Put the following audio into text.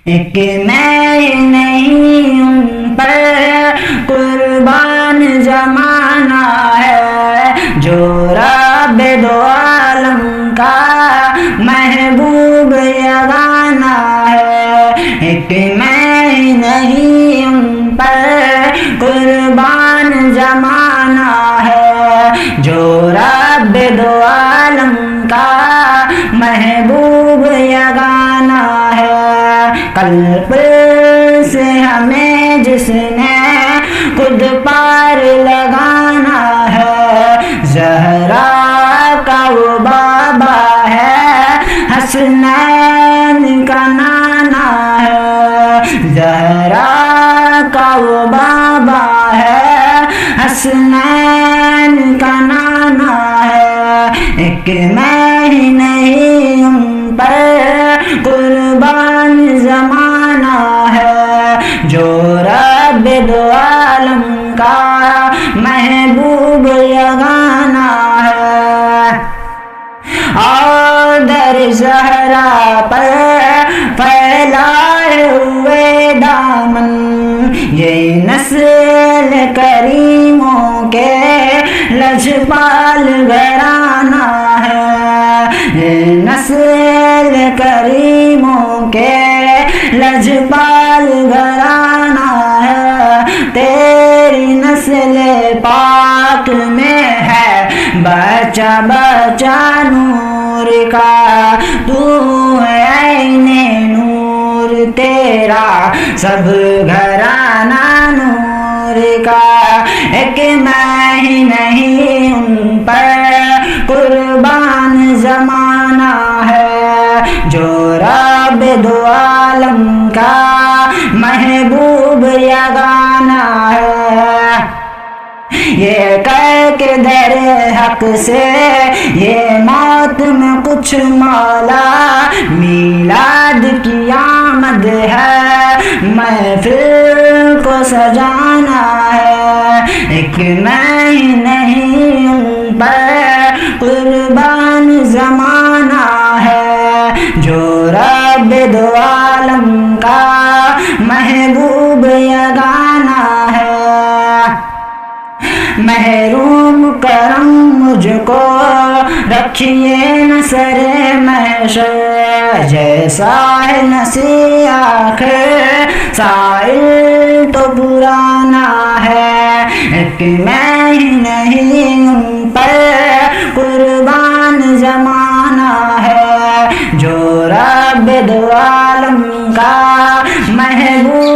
ایک میں نہیں ان پر قربان زمانہ ہے، جو رب دو عالم کا محبوب یگانہ ہے۔ ایک میں نہیں ان پر قربان زمانہ ہے، جو رب دو عالم کا محبوب یگانہ ہے۔ قلب سے ہمیں جس نے خود پار لگانا ہے، زہرا کا وہ بابا ہے، حسنین کا نانا ہے۔ زہرا کا وہ بابا ہے، حسنین کا نانا ہے۔ ایک میں ہی نہیں ان پر قربان زمانہ ہے، جو رب دو عالم کا محبوب یگانہ ہے۔ اور در زہرا پر پھیلائے ہوئے دامن، یہ نسل کریموں کے لجپال گھرانہ ہے۔ یہ نسل کریموں کے لجپال گھرانہ ہے۔ تیری نسل پاک میں ہے بچہ بچہ نور کا، تو ہے عین نور، تیرا سب گھرانہ نور کا۔ ایک میں ہی نہیں ان پر قربان زمانہ ہے، جو رب دو عالم کا محبوب یگانہ ہے۔ یہ کہہ کے در حق سے یہ موت میں کچھ مولا، میلاد کی آمد ہے، محفل کو سجانا ہے۔ ایک میں ہی نہیں ان پر قربان زمانہ ہے، جو رب دو عالم کا محبوب یگانہ ہے۔ محروم کرم مجھ کو رکھیے نہ سر محشر، جیسا ہے نسی آخر سائل تو پرانا ہے۔ ایک میں ہی نہیں ان پر قربان زمانہ ہے، جو رب دو عالم کا محبوب